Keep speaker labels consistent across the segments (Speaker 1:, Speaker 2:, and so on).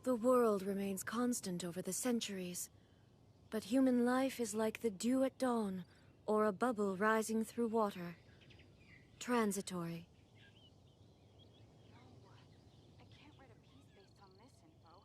Speaker 1: The world remains constant over the centuries, but human life is like the dew at dawn, or a bubble rising through water. Transitory.
Speaker 2: No, I can't write a piece based on this info.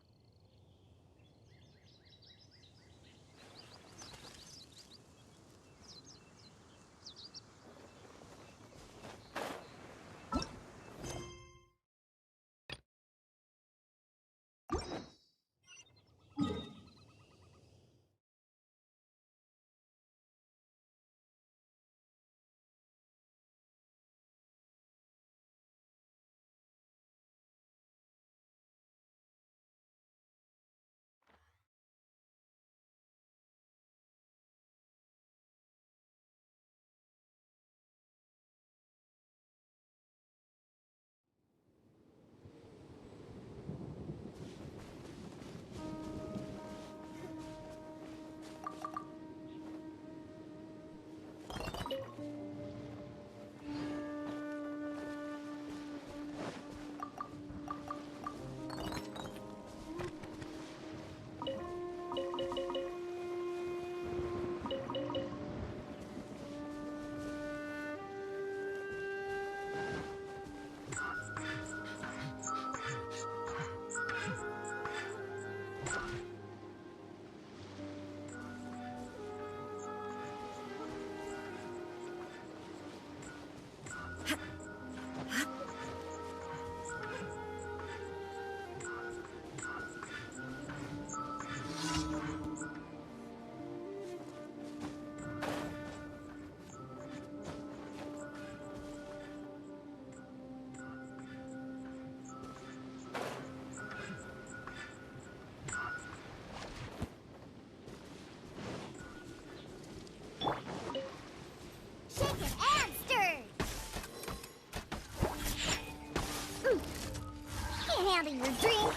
Speaker 3: Handle your drink.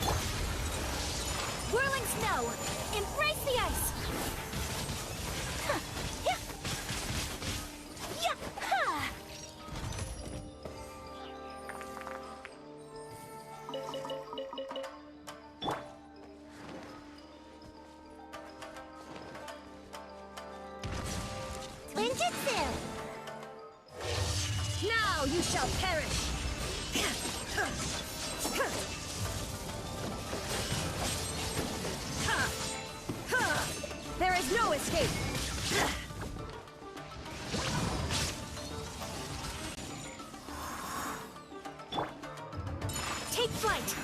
Speaker 3: Whirling snow. Embrace the ice. Huh. Yeah. Yeah. Ha. Ninjutsu. Now you shall perish. There is no escape! Take flight!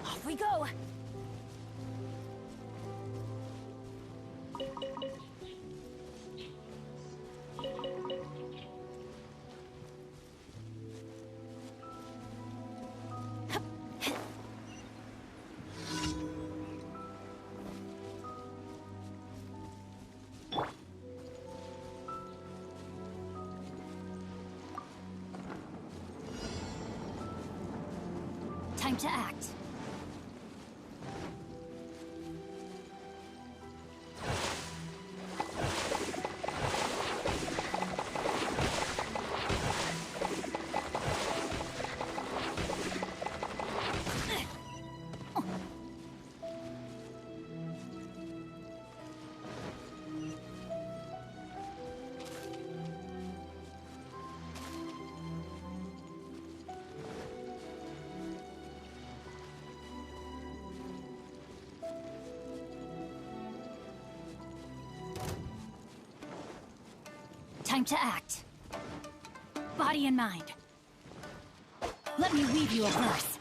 Speaker 3: Off we go! Time to act. Time to act. Body and mind. Let me weave you a verse.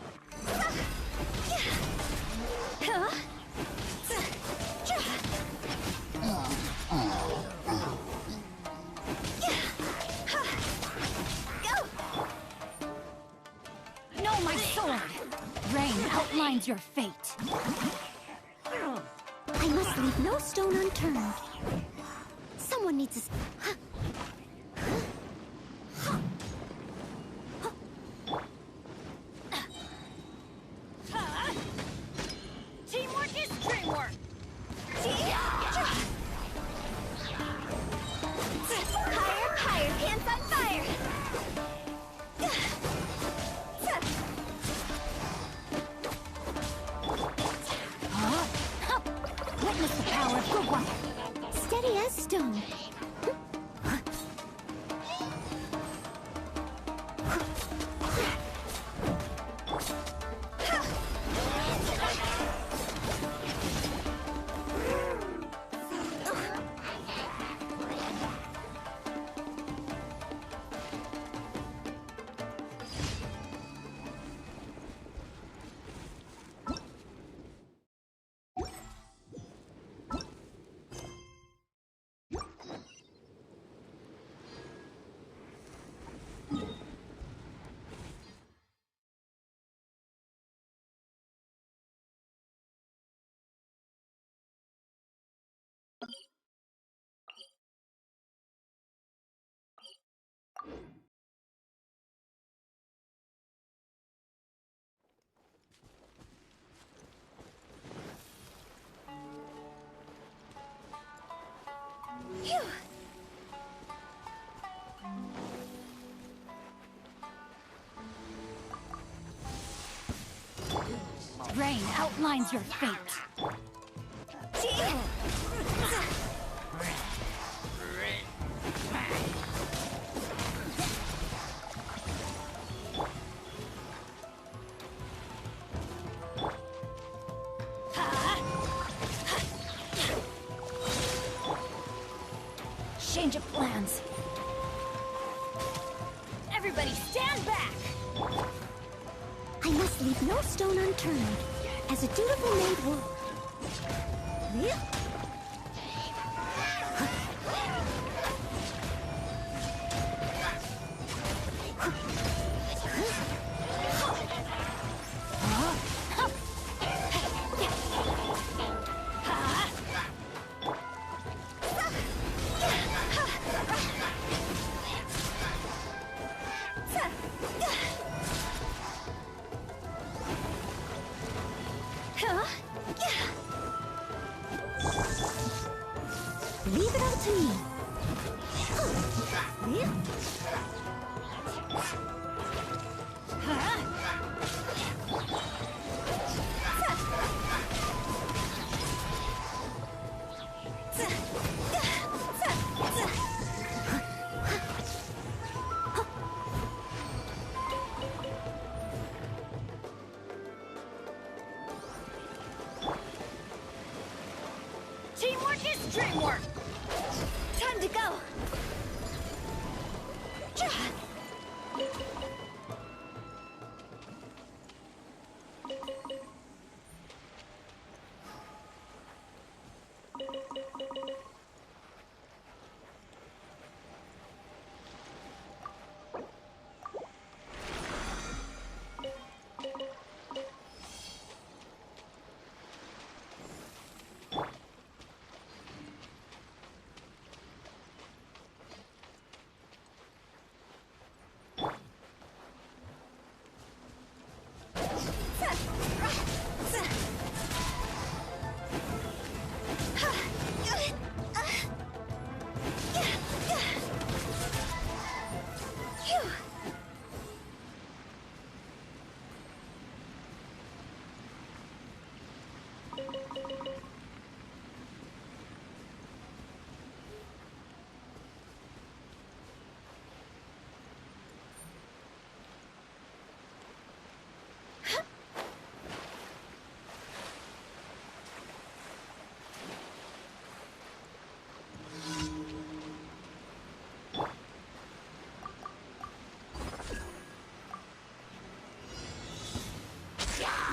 Speaker 3: Know my sword. Rain outlines your fate.
Speaker 4: I must leave no stone unturned. Someone needs a...
Speaker 3: Teamwork is dreamwork.
Speaker 4: Higher, higher, pants on fire!
Speaker 3: Witness the power of good one.
Speaker 4: Steady as stone.
Speaker 3: Rain outlines your fate. Change of plans. Everybody stand back!
Speaker 4: I must leave no stone unturned, as a dutiful maid will. Leave it all to me.
Speaker 3: Teamwork is dreamwork.
Speaker 4: Time to go.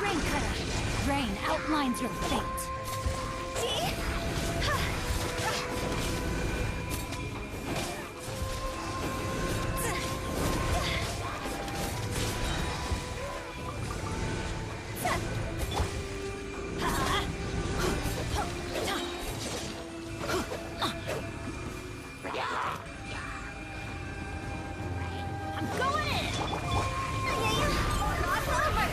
Speaker 3: Rain cutter! Rain outlines your fate! I'm going in! Cross over!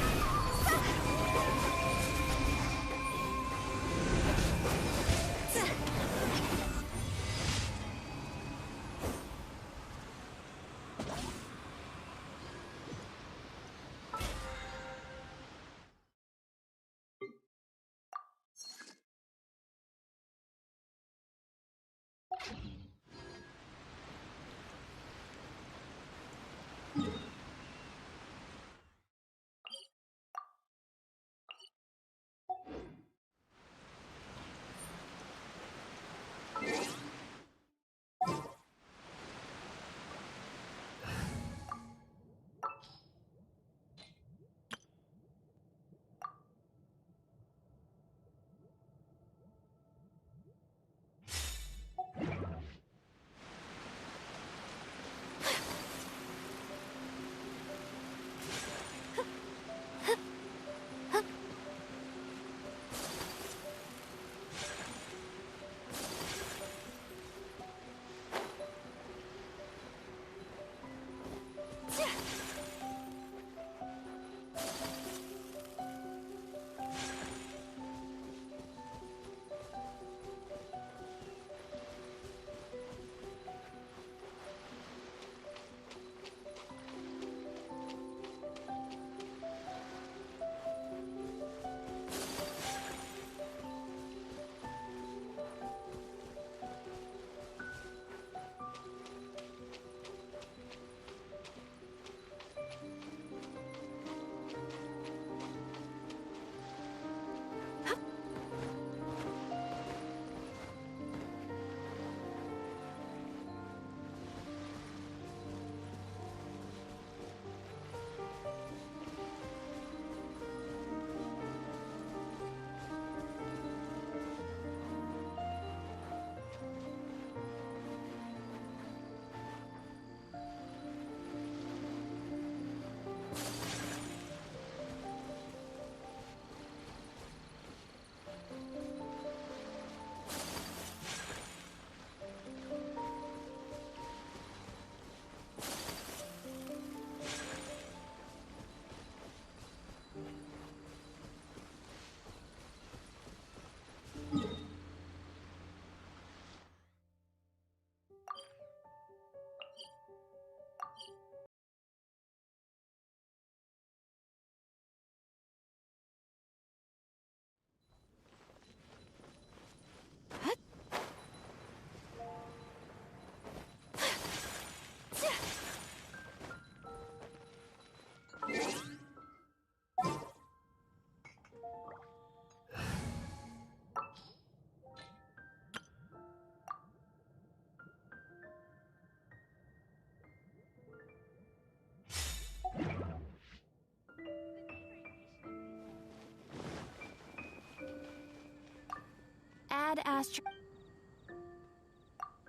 Speaker 4: Ad Astro.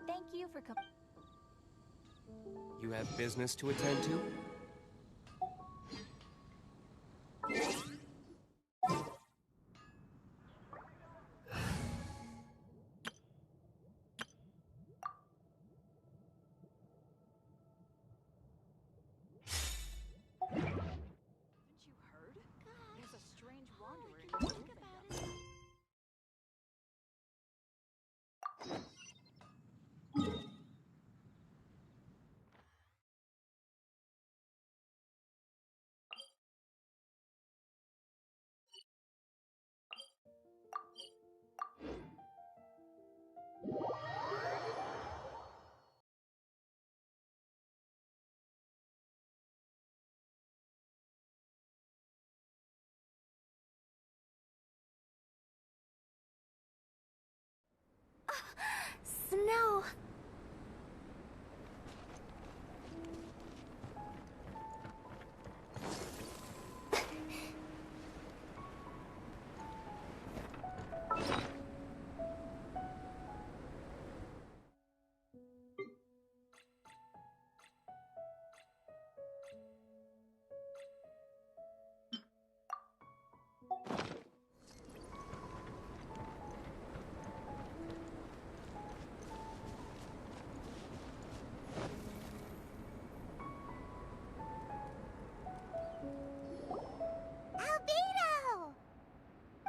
Speaker 4: Thank you for coming.
Speaker 5: You have business to attend to?
Speaker 2: Haven't you heard? There's a strange wanderer in the building down there.
Speaker 4: Snow.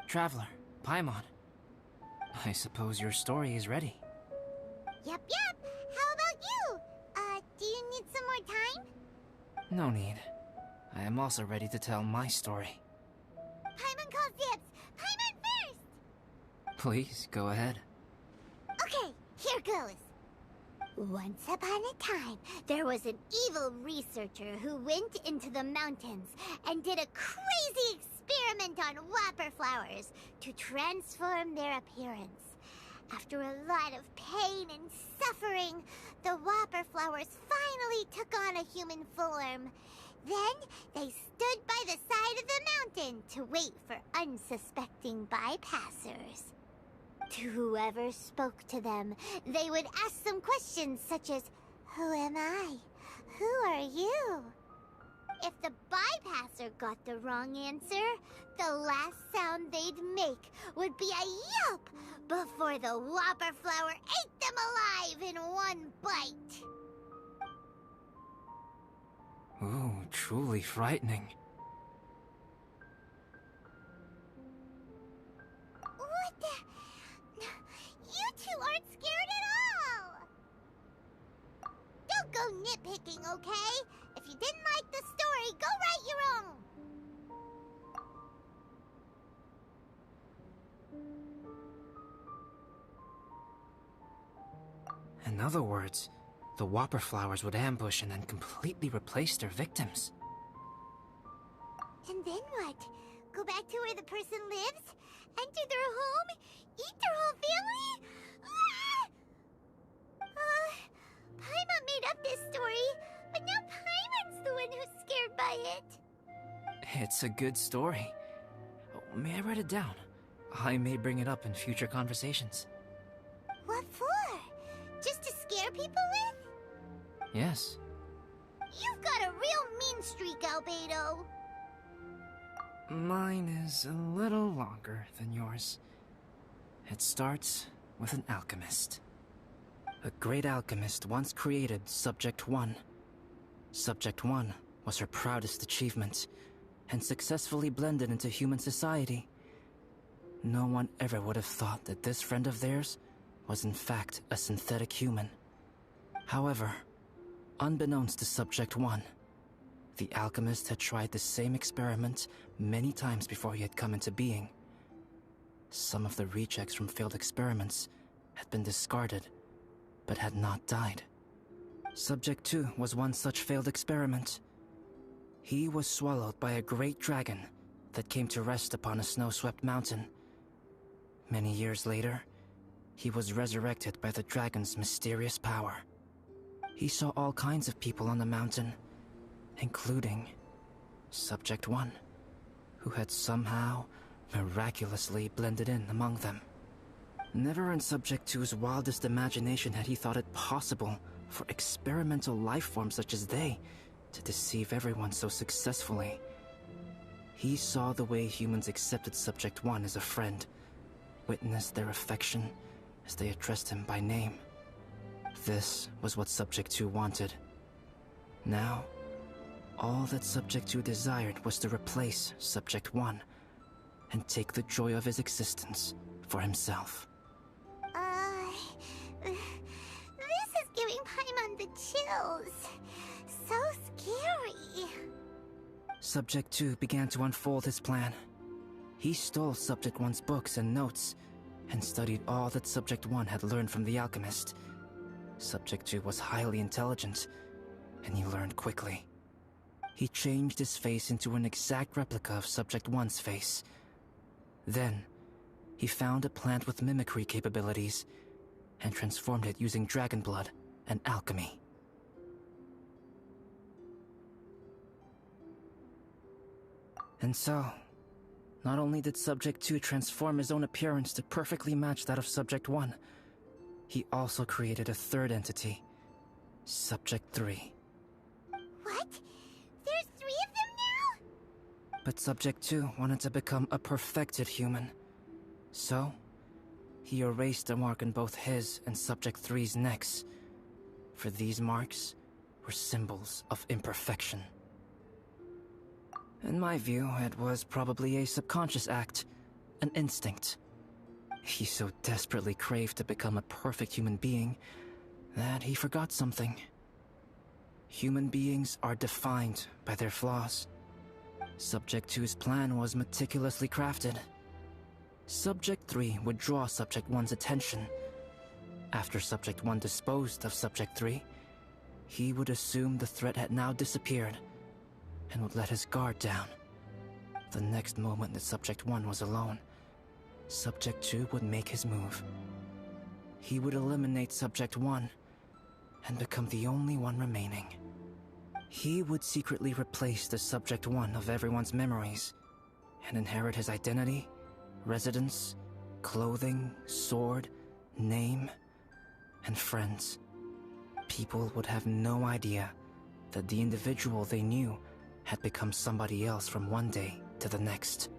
Speaker 6: Traveler, Paimon. I suppose your story is ready.
Speaker 4: Yep. How about you? Do you need some more time?
Speaker 6: No need. I am also ready to tell my story.
Speaker 4: Paimon calls dibs. Paimon first!
Speaker 6: Please, go ahead.
Speaker 4: Okay, here goes. Once upon a time, there was an evil researcher who went into the mountains and did a crazy experiment on whopper flowers to transform their appearance. After a lot of pain and suffering, the whopper flowers finally took on a human form. Then they stood by the side of the mountain to wait for unsuspecting bypassers. To whoever spoke to them, they would ask some questions such as, "Who am I? Who are you?" If the bypasser got the wrong answer, the last sound they'd make would be a yelp before the whopper flower ate them alive in one bite.
Speaker 6: Ooh, truly frightening.
Speaker 4: What the? You two aren't scared at all! Don't go nitpicking, okay? If you didn't like the story, go write your own!
Speaker 6: In other words, the whopper flowers would ambush and then completely replace their victims.
Speaker 4: And then what? Go back to where the person lives? Enter their home? Eat their whole family? Paimon made up this story, but now Paimon's the one who's scared by it.
Speaker 6: It's a good story. Oh, may I write it down? I may bring it up in future conversations.
Speaker 4: What for? Just to scare people with?
Speaker 6: Yes.
Speaker 4: You've got a real mean streak, Albedo.
Speaker 6: Mine is a little longer than yours. It starts with an alchemist. A great alchemist once created Subject 1. Subject 1 was her proudest achievement, and successfully blended into human society. No one ever would have thought that this friend of theirs was in fact a synthetic human. However, unbeknownst to Subject 1, the alchemist had tried the same experiment many times before he had come into being. Some of the rejects from failed experiments had been discarded, but had not died. Subject 2 was one such failed experiment. He was swallowed by a great dragon that came to rest upon a snow-swept mountain. Many years later, he was resurrected by the dragon's mysterious power. He saw all kinds of people on the mountain, including Subject 1, who had somehow miraculously blended in among them. Never in Subject 2's wildest imagination had he thought it possible for experimental life forms such as they to deceive everyone so successfully. He saw the way humans accepted Subject 1 as a friend, witnessed their affection as they addressed him by name. This was what Subject 2 wanted. Now, all that Subject 2 desired was to replace Subject 1 and take the joy of his existence for himself.
Speaker 4: This is giving Paimon the chills. So scary.
Speaker 6: Subject 2 began to unfold his plan. He stole Subject 1's books and notes and studied all that Subject 1 had learned from the alchemist. Subject 2 was highly intelligent, and he learned quickly. He changed his face into an exact replica of Subject 1's face. Then, he found a plant with mimicry capabilities and transformed it using dragon blood and alchemy. And so, not only did Subject 2 transform his own appearance to perfectly match that of Subject 1, he also created a third entity, Subject 3.
Speaker 4: What? There's 3 of them now?
Speaker 6: But Subject 2 wanted to become a perfected human. So, he erased a mark on both his and Subject 3's necks. For these marks were symbols of imperfection. In my view, it was probably a subconscious act, an instinct. He so desperately craved to become a perfect human being that he forgot something. Human beings are defined by their flaws. Subject 2's plan was meticulously crafted. Subject 3 would draw Subject 1's attention. After Subject 1 disposed of Subject 3, he would assume the threat had now disappeared and would let his guard down. The next moment that Subject 1 was alone, Subject 2 would make his move. He would eliminate Subject 1 and become the only one remaining. He would secretly replace the Subject 1 of everyone's memories and inherit his identity, residence, clothing, sword, name, and friends. People would have no idea that the individual they knew had become somebody else from one day to the next.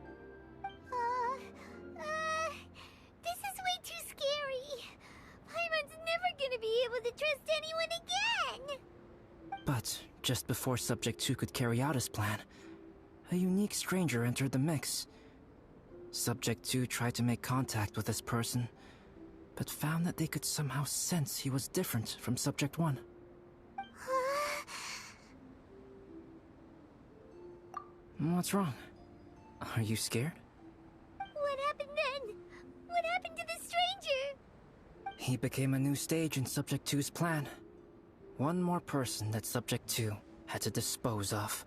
Speaker 4: This is way too scary. Paimon's never gonna be able to trust anyone again.
Speaker 6: But just before Subject 2 could carry out his plan, a unique stranger entered the mix. Subject 2 tried to make contact with this person, but found that they could somehow sense he was different from Subject 1. What's wrong? Are you scared?
Speaker 4: What happened then? What happened to the stranger?
Speaker 6: He became a new stage in Subject 2's plan. One more person that Subject 2 had to dispose of.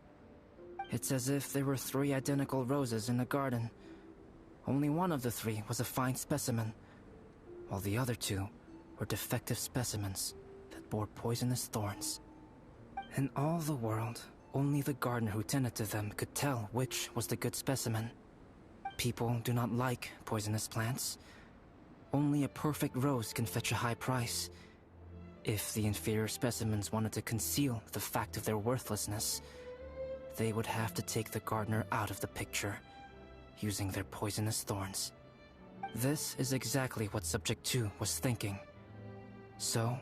Speaker 6: It's as if there were 3 identical roses in a garden. Only one of the 3 was a fine specimen, while the other 2 were defective specimens that bore poisonous thorns. In all the world, only the gardener who tended to them could tell which was the good specimen. People do not like poisonous plants. Only a perfect rose can fetch a high price. If the inferior specimens wanted to conceal the fact of their worthlessness, they would have to take the gardener out of the picture, using their poisonous thorns. This is exactly what Subject 2 was thinking. So,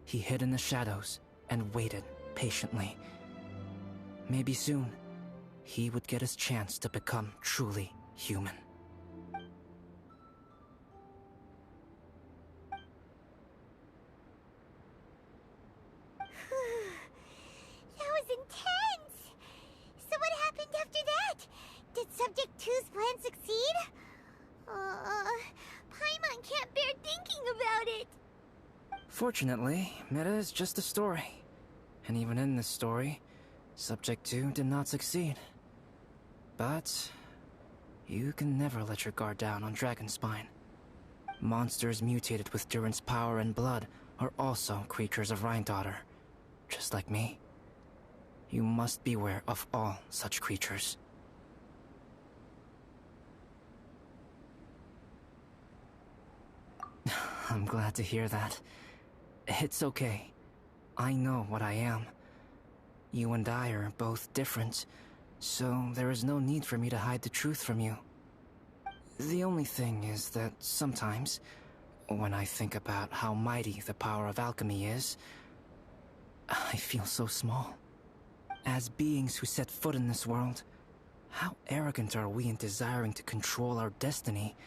Speaker 6: he hid in the shadows and waited patiently. Maybe soon, he would get his chance to become truly human.
Speaker 4: That was intense! So what happened after that? Did Subject 2's plan succeed? Paimon can't bear thinking about it!
Speaker 6: Fortunately, it is just a story. And even in this story, Subject 2 did not succeed. But you can never let your guard down on Dragonspine. Monsters mutated with Durin's power and blood are also creatures of Rhine-Daughter, just like me. You must beware of all such creatures. I'm glad to hear that. It's okay. I know what I am. You and I are both different, so there is no need for me to hide the truth from you. The only thing is that sometimes, when I think about how mighty the power of alchemy is, I feel so small. As beings who set foot in this world, how arrogant are we in desiring to control our destiny,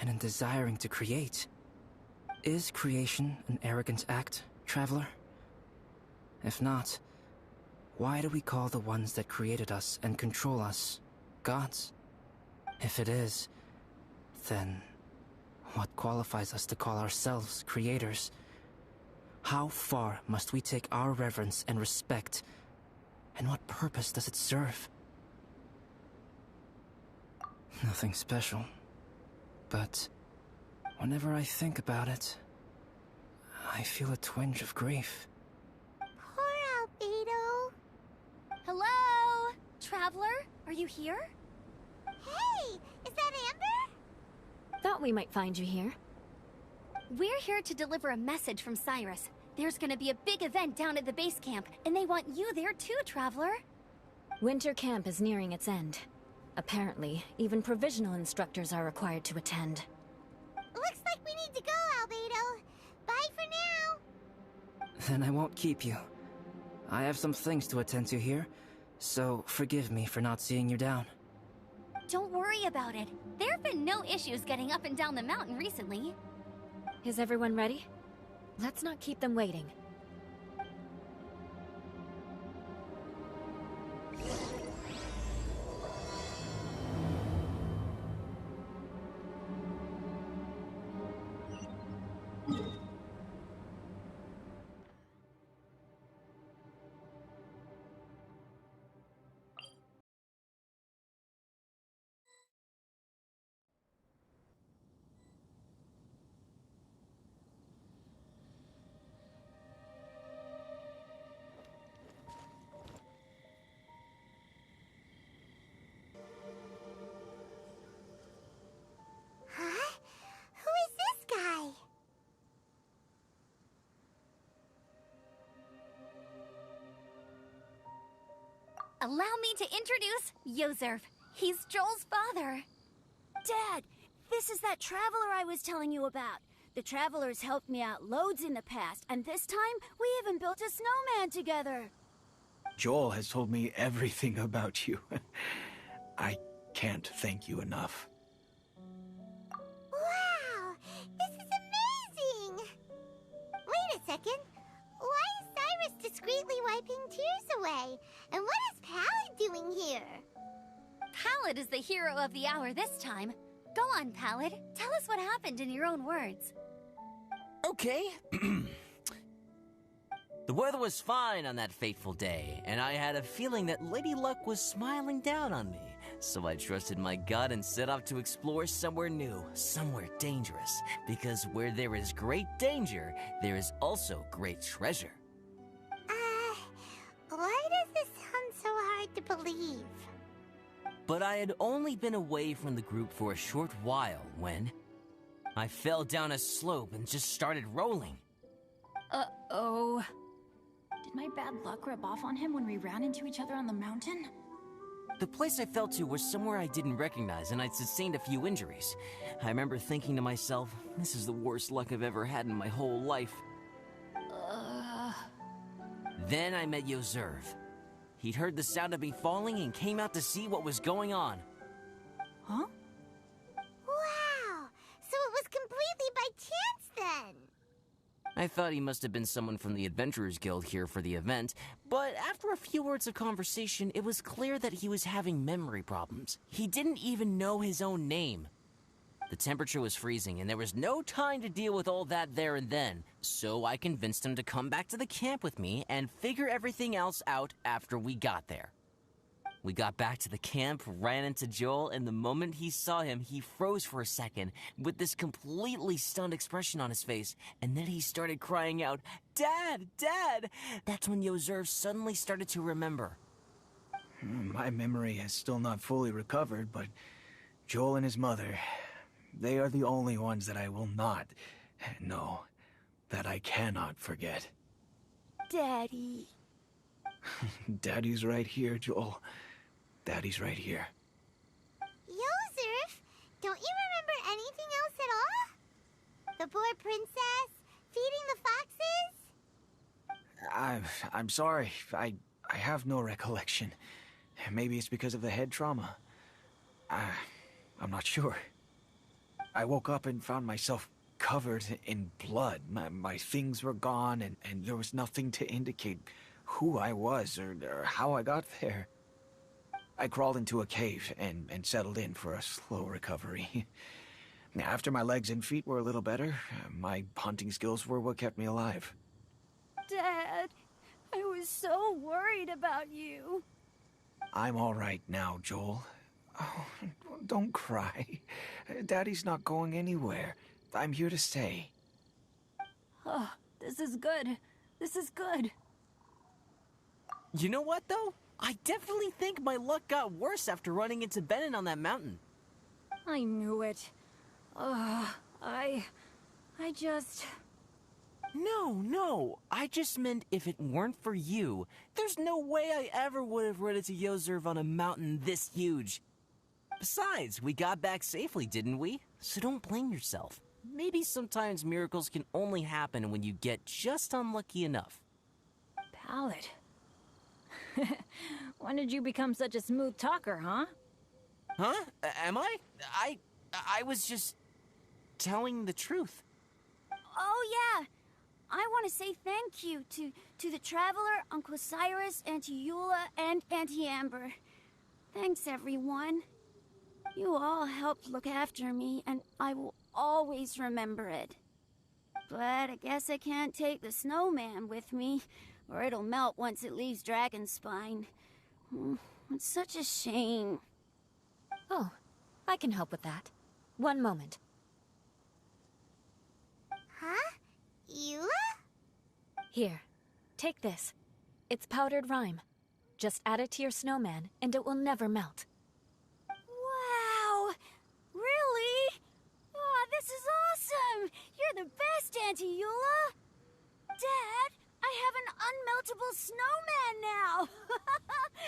Speaker 6: and in desiring to create? Is creation an arrogant act, traveler? If not, why do we call the ones that created us and control us gods? If it is, then what qualifies us to call ourselves creators? How far must we take our reverence and respect, and what purpose does it serve? Nothing special, but whenever I think about it, I feel a twinge of grief.
Speaker 4: Poor Albedo.
Speaker 3: Hello? Traveler, are you here?
Speaker 4: Hey, is that Amber?
Speaker 1: Thought we might find you here.
Speaker 3: We're here to deliver a message from Cyrus. There's gonna be a big event down at the base camp, and they want you there too, Traveler.
Speaker 1: Winter camp is nearing its end. Apparently, even provisional instructors are required to attend.
Speaker 4: Looks like we need to go, Albedo. Bye for now.
Speaker 6: Then I won't keep you. I have some things to attend to here, so forgive me for not seeing you down.
Speaker 3: Don't worry about it. There have been no issues getting up and down the mountain recently.
Speaker 1: Is everyone ready? Let's not keep them waiting.
Speaker 4: Huh? Who is this guy?
Speaker 3: Allow me to introduce Yozerv. He's Joel's father.
Speaker 7: Dad, this is that traveler I was telling you about. The traveler's helped me out loads in the past, and this time we even built a snowman together.
Speaker 8: Joel has told me everything about you. I can't thank you enough.
Speaker 4: Wow, this is amazing! Wait a second. Why is Cyrus discreetly wiping tears away? And what is Pallid doing here?
Speaker 3: Pallid is the hero of the hour this time. Go on, Pallid. Tell us what happened in your own words.
Speaker 9: Okay. The weather was fine on that fateful day, and I had a feeling that Lady Luck was smiling down on me. So I trusted my gut and set off to explore somewhere new, somewhere dangerous. Because where there is great danger, there is also great treasure.
Speaker 4: Why does this sound so hard to believe?
Speaker 9: But I had only been away from the group for a short while when I fell down a slope and just started rolling.
Speaker 2: Uh-oh. Did my bad luck rub off on him when we ran into each other on the mountain?
Speaker 9: The place I fell to was somewhere I didn't recognize, and I'd sustained a few injuries. I remember thinking to myself, this is the worst luck I've ever had in my whole life. Then I met Yozerv. He'd heard the sound of me falling and came out to see what was going on.
Speaker 2: Huh?
Speaker 4: Wow, so it was completely by chance then.
Speaker 9: I thought he must have been someone from the Adventurers Guild here for the event, but after a few words of conversation, it was clear that he was having memory problems. He didn't even know his own name. The temperature was freezing, and there was no time to deal with all that there and then, so I convinced him to come back to the camp with me and figure everything else out after we got there. We got back to the camp, ran into Joel, and the moment he saw him, he froze for a second with this completely stunned expression on his face, and then he started crying out, "Dad! Dad!" That's when Yozerv suddenly started to remember.
Speaker 8: My memory has still not fully recovered, but Joel and his mother, they are the only ones that I will not, no, that I cannot forget.
Speaker 7: Daddy.
Speaker 8: Daddy's right here, Joel. Daddy's right here.
Speaker 4: Yozerf, don't you remember anything else at all? The poor princess, feeding the foxes?
Speaker 8: I'm sorry. I have no recollection. Maybe it's because of the head trauma. I'm not sure. I woke up and found myself covered in blood. My things were gone, and there was nothing to indicate who I was or how I got there. I crawled into a cave and settled in for a slow recovery. After my legs and feet were a little better, my hunting skills were what kept me alive.
Speaker 7: Dad, I was so worried about you.
Speaker 8: I'm all right now, Joel. Oh, don't cry. Daddy's not going anywhere. I'm here to stay.
Speaker 7: Oh, this is good. This is good.
Speaker 9: You know what, though? I definitely think my luck got worse after running into Benin on that mountain.
Speaker 7: I knew it. I just...
Speaker 9: No. I just meant if it weren't for you, there's no way I ever would have run into Yozerv on a mountain this huge. Besides, we got back safely, didn't we? So don't blame yourself. Maybe sometimes miracles can only happen when you get just unlucky enough.
Speaker 7: Pallid. When did you become such a smooth talker, huh?
Speaker 9: Huh? Am I? I was just telling the truth.
Speaker 7: Oh, yeah. I want to say thank you to the Traveler, Uncle Cyrus, Auntie Eula, and Auntie Amber. Thanks, everyone. You all helped look after me, and I will always remember it. But I guess I can't take the snowman with me, or it'll melt once it leaves Dragonspine. It's such a shame.
Speaker 1: Oh, I can help with that. One moment.
Speaker 4: Huh? Eula?
Speaker 1: Here, take this. It's powdered rime. Just add it to your snowman, and it will never melt.
Speaker 7: Wow! Really? Oh, this is awesome! You're the best, Auntie Eula! Dad, I have an unmeltable snowman now!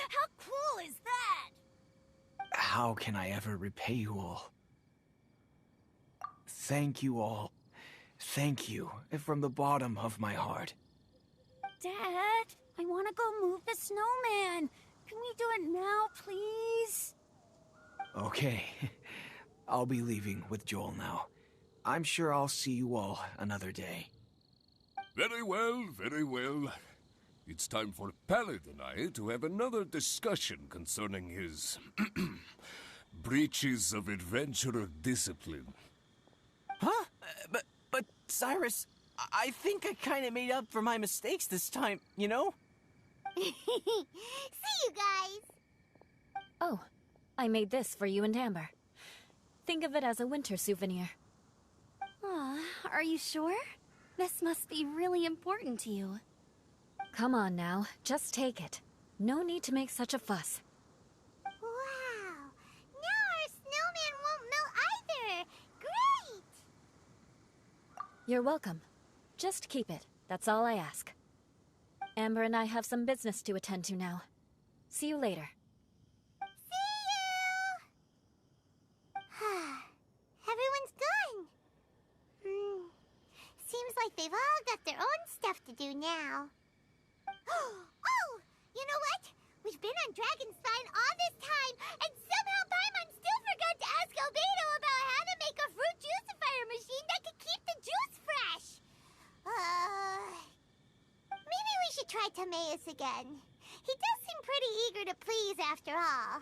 Speaker 7: How cool is that?
Speaker 8: How can I ever repay you all? Thank you all. Thank you from the bottom of my heart.
Speaker 7: Dad, I want to go move the snowman. Can we do it now, please?
Speaker 8: Okay. I'll be leaving with Joel now. I'm sure I'll see you all another day.
Speaker 10: Very well, very well. It's time for Pallet and I to have another discussion concerning his breaches of adventurer discipline.
Speaker 9: Huh? But Cyrus, I think I kind of made up for my mistakes this time, you know?
Speaker 4: See you guys!
Speaker 1: Oh, I made this for you and Amber. Think of it as a winter souvenir.
Speaker 3: Aw, are you sure? This must be really important to you.
Speaker 1: Come on now, just take it. No need to make such a fuss.
Speaker 4: Wow! Now our snowman won't melt either! Great!
Speaker 1: You're welcome. Just keep it. That's all I ask. Amber and I have some business to attend to now. See you later.
Speaker 4: See you! Everyone's gone. Seems like they've all got their own stuff to do now. Oh! You know what? We've been on Dragonspine all this time, and somehow Paimon still forgot to ask Albedo about how to make a fruit juicifier machine that could keep the juice fresh. Maybe we should try Timaeus again. He does seem pretty eager to please after all.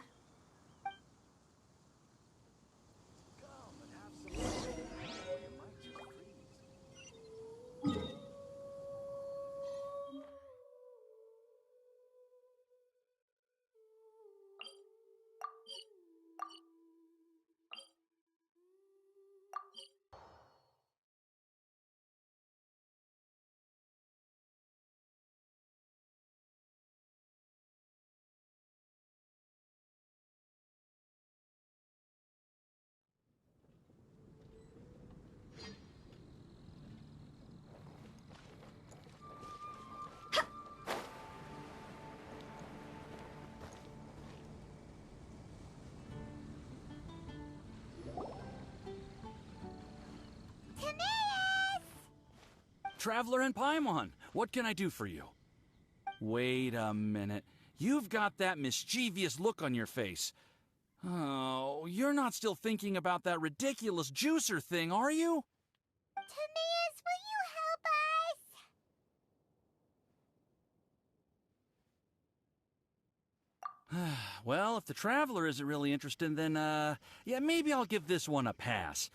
Speaker 11: Traveler and Paimon, what can I do for you? Wait a minute. You've got that mischievous look on your face. Oh, you're not still thinking about that ridiculous juicer thing, are you?
Speaker 4: Timaeus, will you help us?
Speaker 11: Well, if the Traveler isn't really interested, then, yeah, maybe I'll give this one a pass.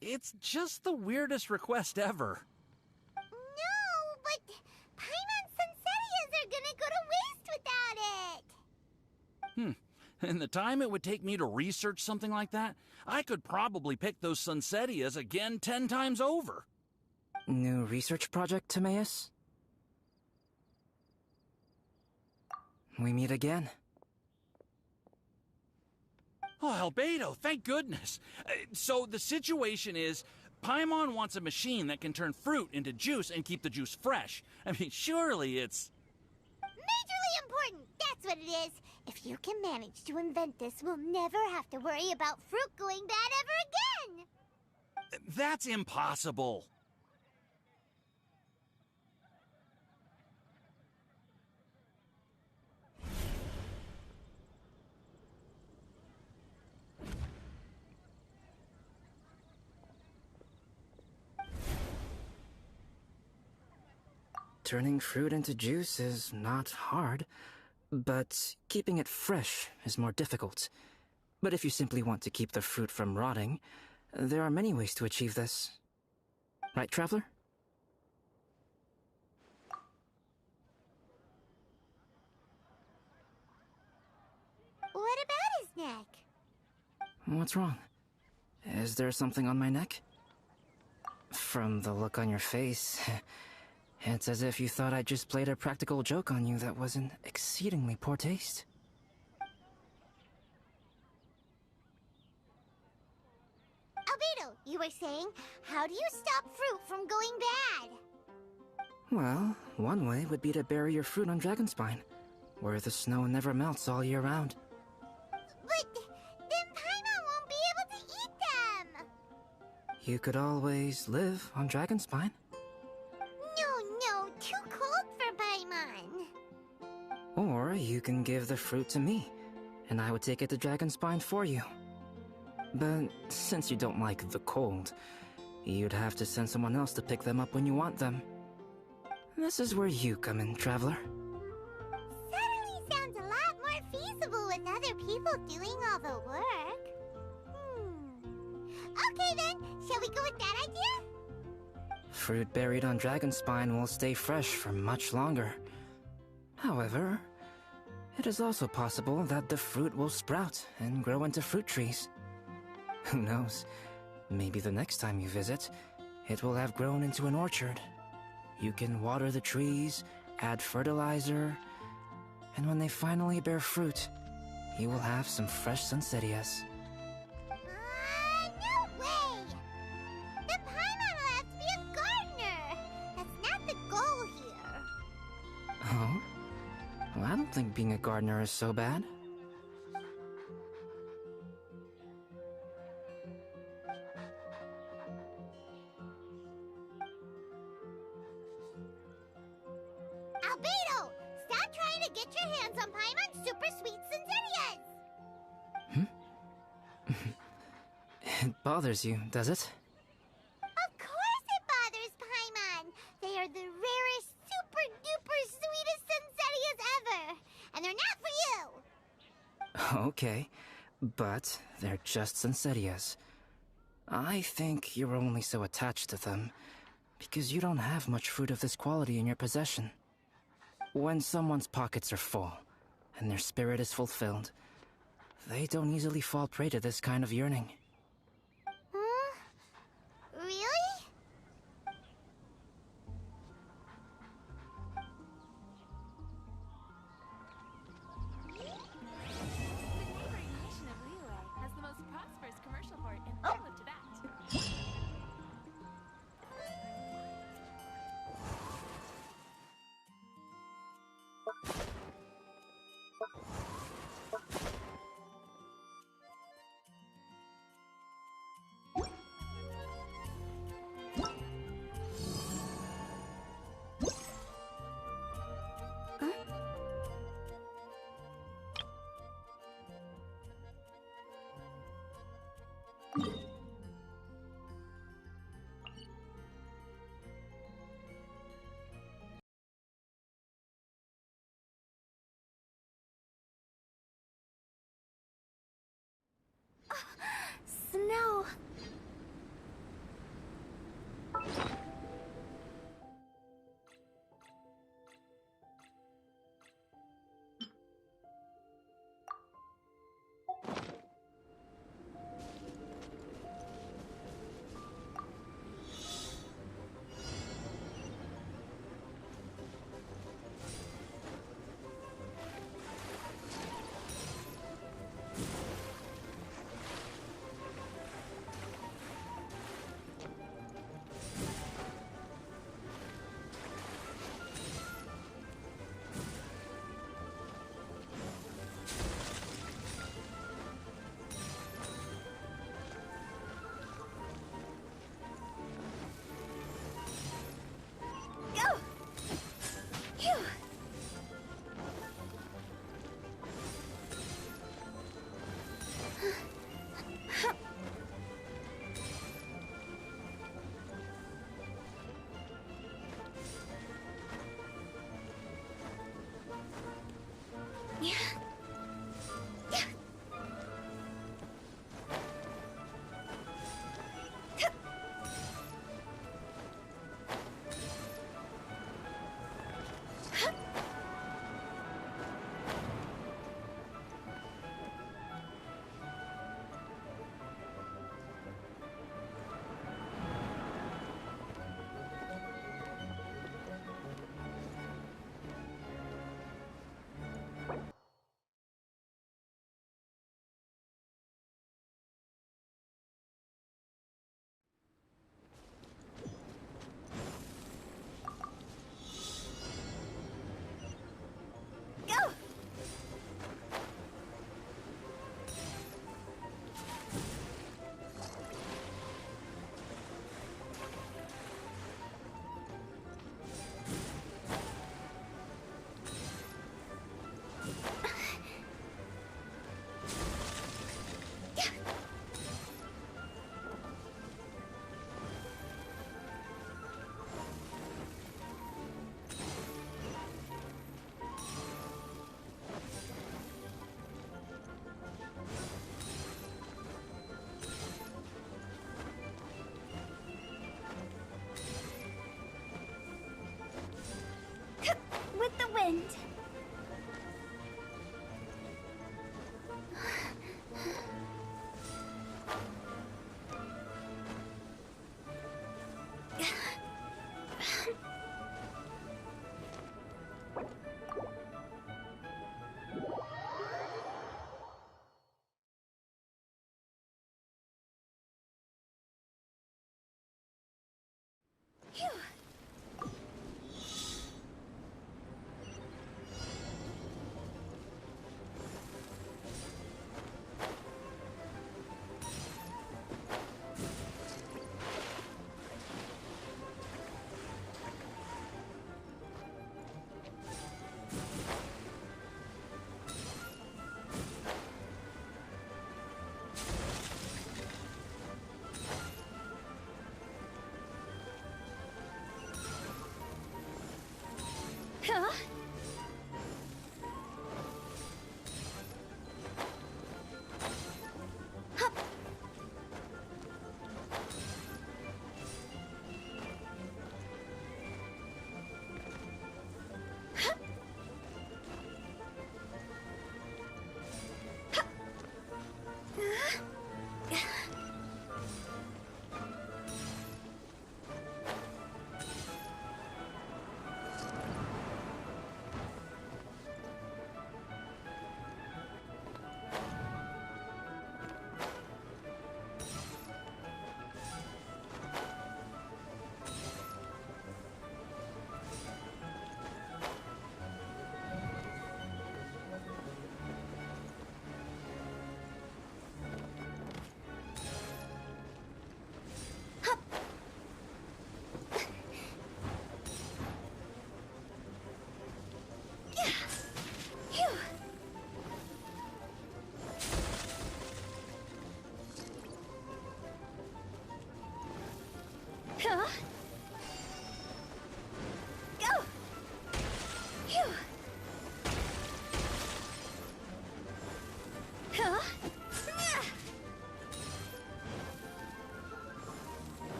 Speaker 11: It's just the weirdest request ever.
Speaker 4: No, but Paimon's Sunsetias are gonna go to waste without it.
Speaker 11: And the time it would take me to research something like that, I could probably pick those Sunsetias again 10 times over.
Speaker 6: New research project, Timaeus? We meet again.
Speaker 11: Oh, Albedo, thank goodness. So the situation is, Paimon wants a machine that can turn fruit into juice and keep the juice fresh. I mean, surely it's...
Speaker 4: Majorly important, that's what it is. If you can manage to invent this, we'll never have to worry about fruit going bad ever again.
Speaker 11: That's impossible.
Speaker 6: Turning fruit into juice is not hard, but keeping it fresh is more difficult. But if you simply want to keep the fruit from rotting, there are many ways to achieve this. Right, Traveler?
Speaker 4: What about his neck?
Speaker 6: What's wrong? Is there something on my neck? From the look on your face, it's as if you thought I just played a practical joke on you that was in exceedingly poor taste.
Speaker 4: Albedo, you were saying, how do you stop fruit from going bad?
Speaker 6: Well, one way would be to bury your fruit on Dragonspine, where the snow never melts all year round.
Speaker 4: But then Paimon won't be able to eat them!
Speaker 6: You could always live on Dragonspine.
Speaker 4: No, too cold for Paimon.
Speaker 6: Or you can give the fruit to me, and I would take it to Dragonspine for you. But since you don't like the cold, you'd have to send someone else to pick them up when you want them. This is where you come in, Traveler.
Speaker 4: Suddenly sounds a lot more feasible with other people doing all the work. Okay then, shall we go with that idea?
Speaker 6: Fruit buried on Dragonspine will stay fresh for much longer. However, it is also possible that the fruit will sprout and grow into fruit trees. Who knows? Maybe the next time you visit, it will have grown into an orchard. You can water the trees, add fertilizer, and when they finally bear fruit, you will have some fresh Sunsettias.
Speaker 4: No way! Then Paimon will have to be a gardener! That's not the goal here.
Speaker 6: Oh? Well, I don't think being a gardener is so bad.
Speaker 4: Albedo! Stop trying to get your hands on Paimon's super sweet Sunsettias!
Speaker 6: It bothers you, does it?
Speaker 4: Of course it bothers Paimon! They are the rarest, super-duper sweetest Sunsettias ever! And they're not for you!
Speaker 6: Okay, but they're just Sunsettias. I think you're only so attached to them because you don't have much fruit of this quality in your possession. When someone's pockets are full and their spirit is fulfilled, they don't easily fall prey to this kind of yearning.
Speaker 4: Really?
Speaker 12: The neighboring nation of Liyue has the most prosperous commercial port in all of Tibet.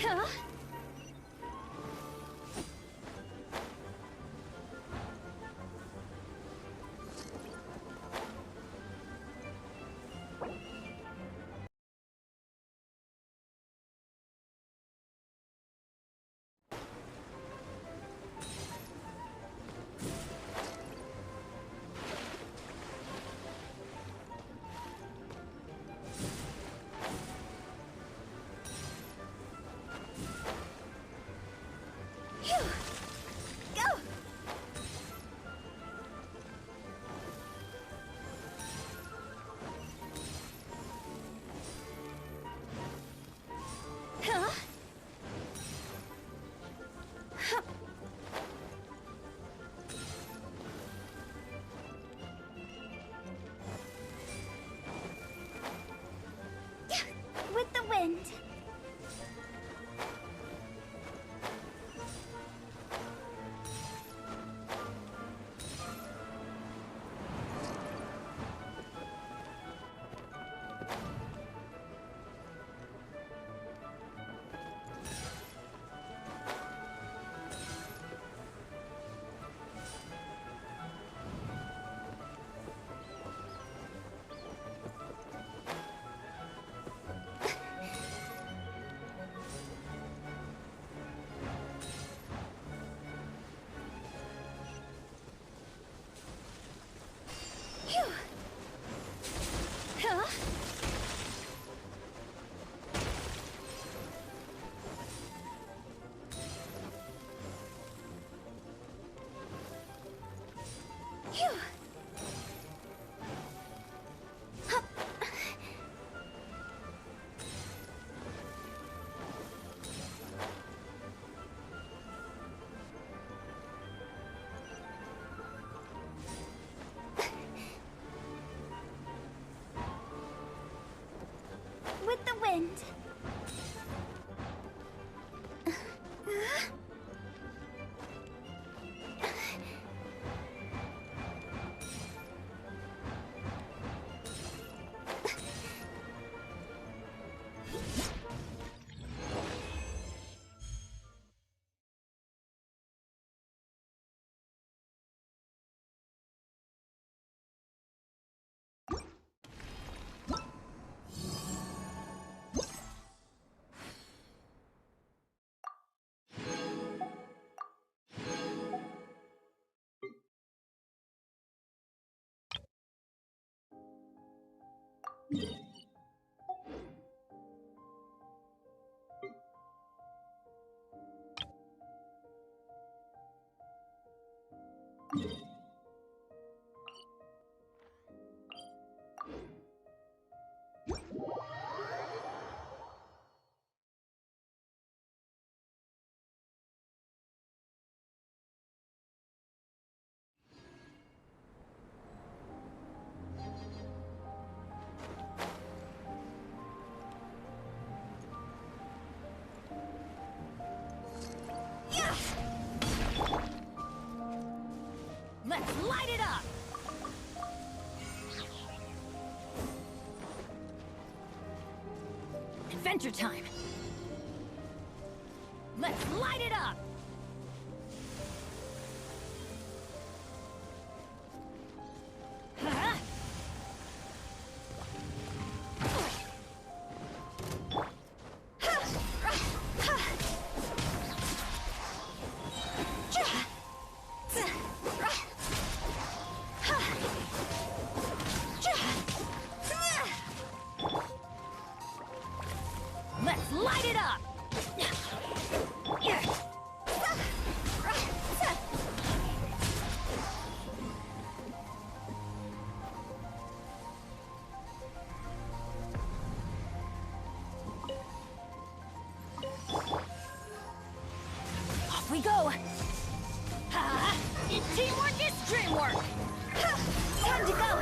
Speaker 7: Huh? With the wind. Huh? Phew. Hup. With the wind. Let's light it up! Adventure time! Let's light it up! Huh? Let's light it up! Off we go! Teamwork is dreamwork! Time to go!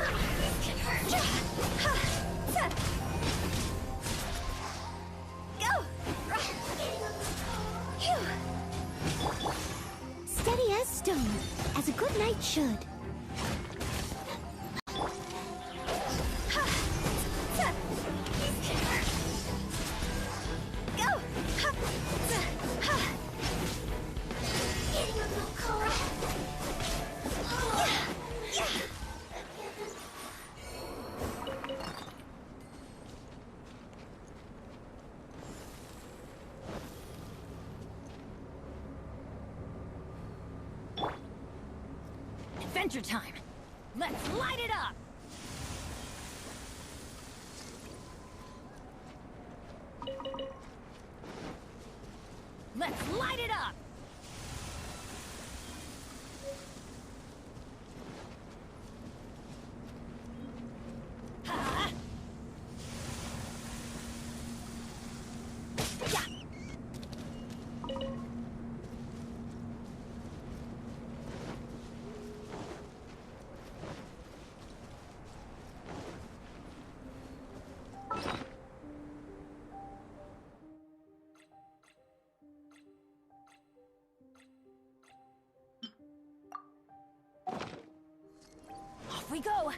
Speaker 4: Steady as stone, as a good knight should.
Speaker 7: Go!
Speaker 2: adventure time! Let's light it up! Let's light it up! Ha! Yeah! Off we go!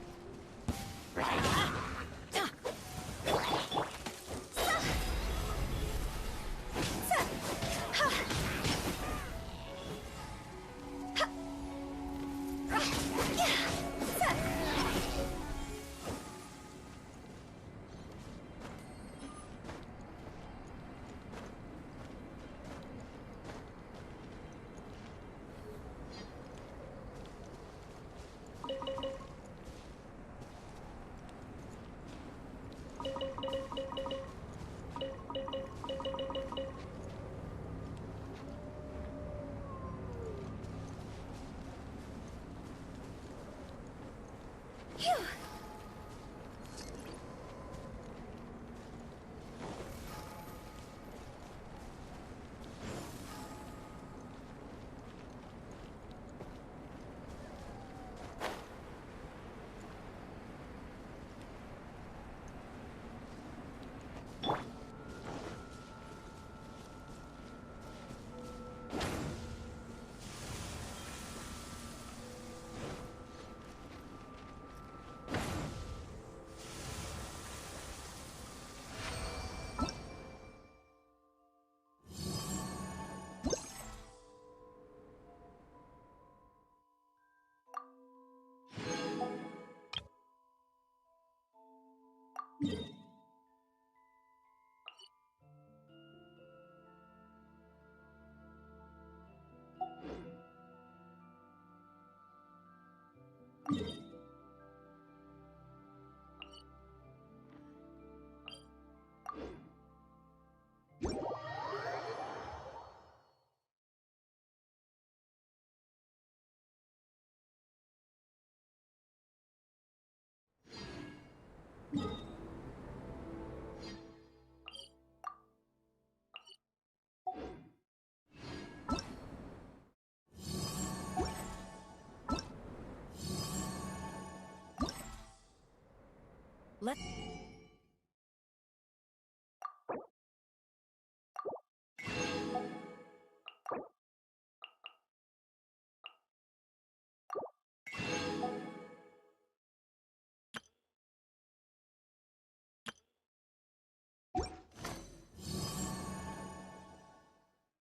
Speaker 2: Let...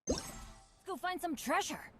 Speaker 2: Let's go find some treasure.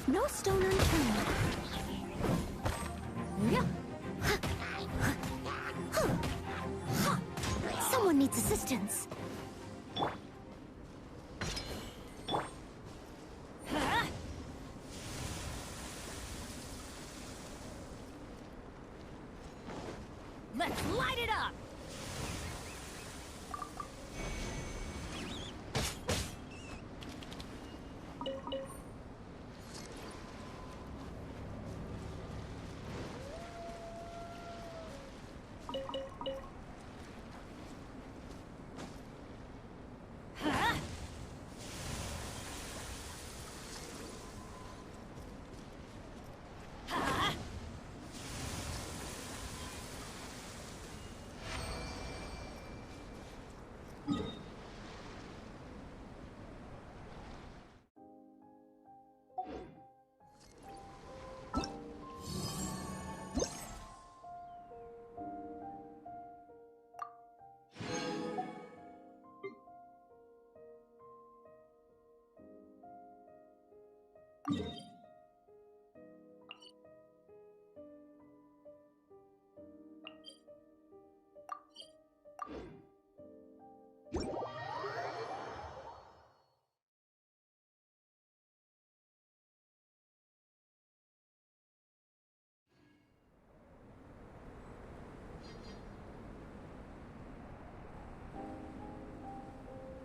Speaker 7: Leave no stone unturned.
Speaker 3: Someone needs assistance.
Speaker 7: Let's light it up!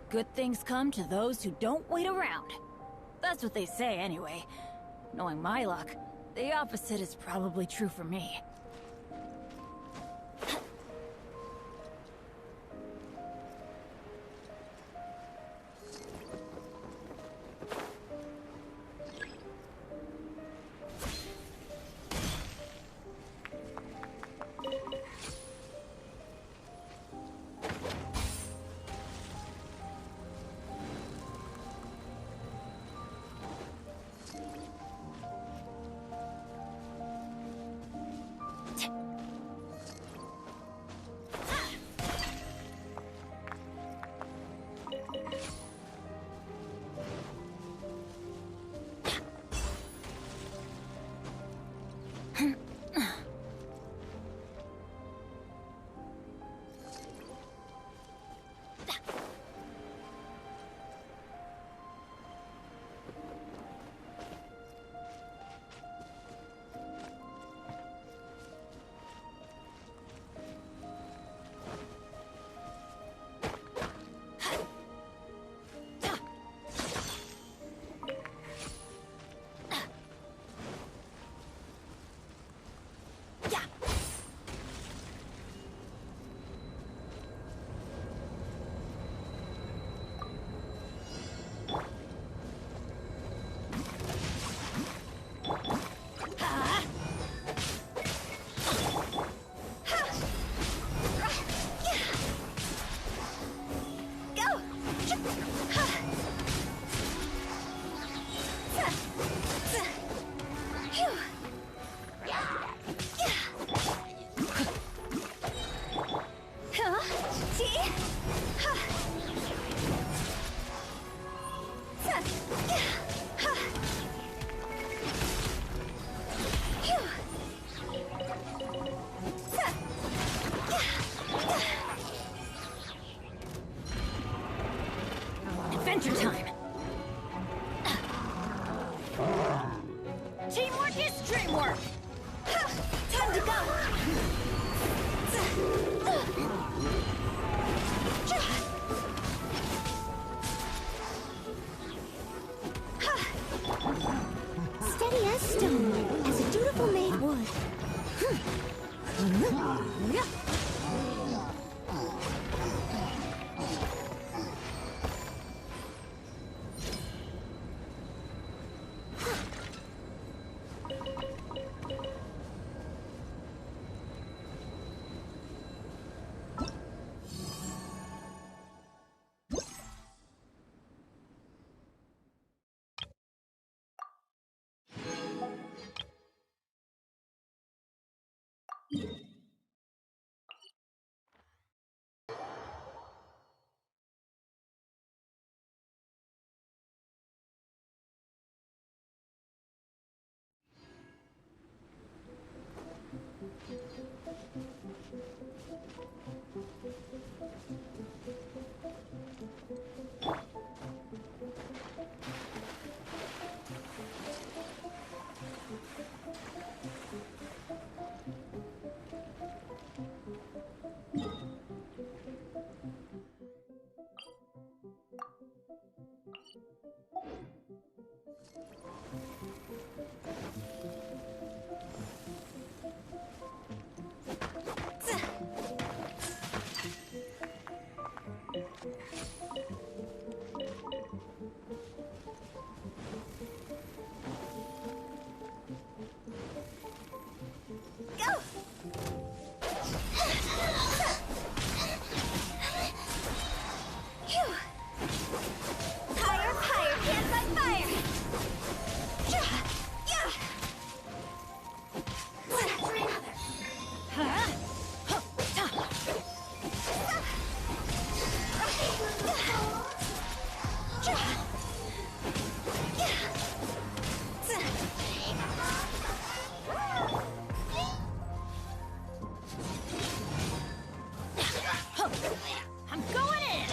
Speaker 7: Good things come to those who don't wait around. That's what they say anyway. Knowing my luck, the opposite is probably true for me. Adventure time! Teamwork is dreamwork! Time to go!
Speaker 3: Steady as stone, as a dutiful maid would.
Speaker 2: I'm going in!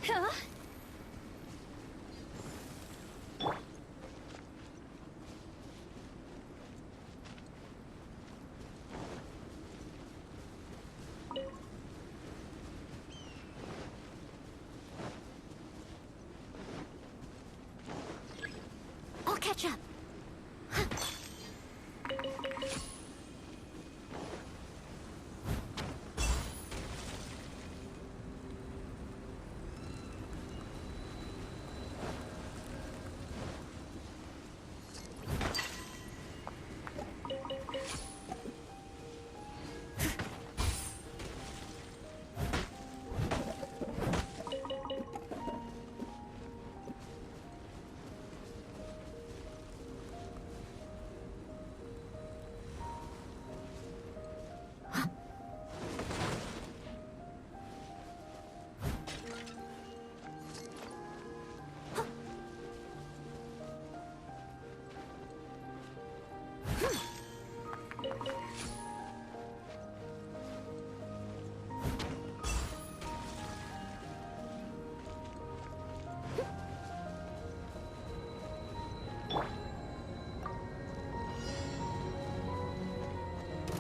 Speaker 3: Huh? I'll catch up.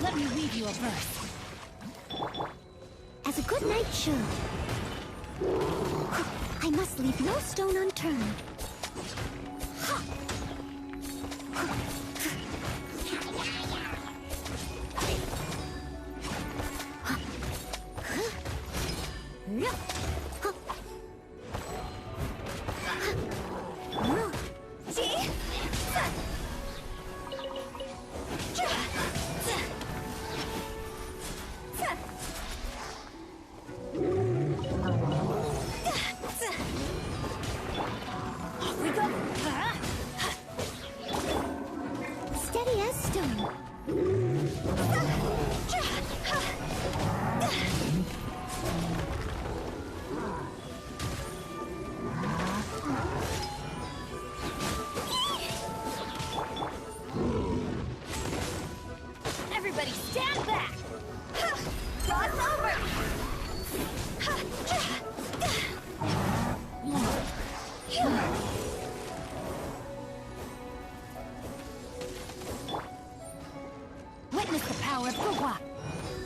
Speaker 2: Let me read you a verse.
Speaker 3: As a good knight should. I must leave no stone unturned. Steady as stone.
Speaker 2: Everybody stand back! Cross over!
Speaker 3: Witness the power of Gugwa.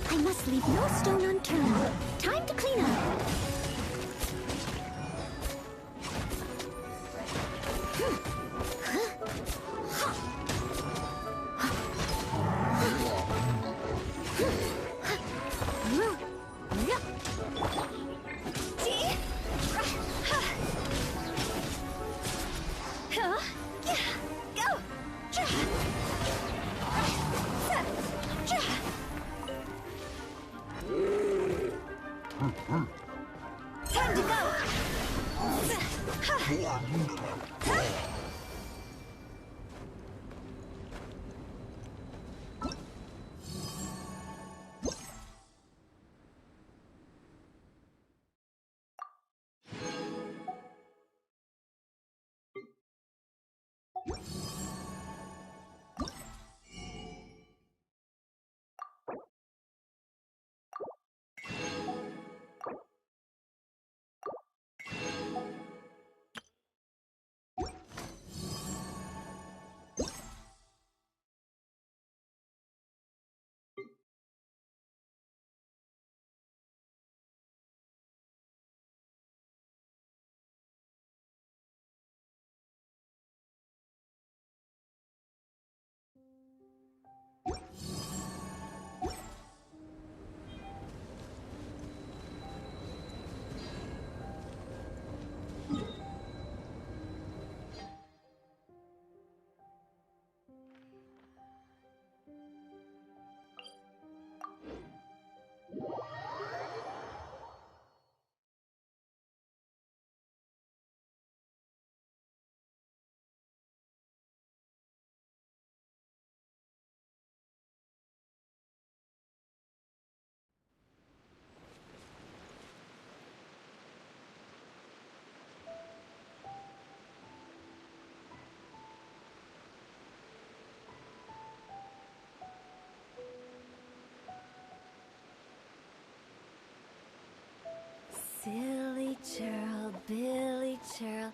Speaker 3: I must leave no stone unturned. Time to clean up.
Speaker 2: Time to go!
Speaker 3: Silly churl, Billy churl,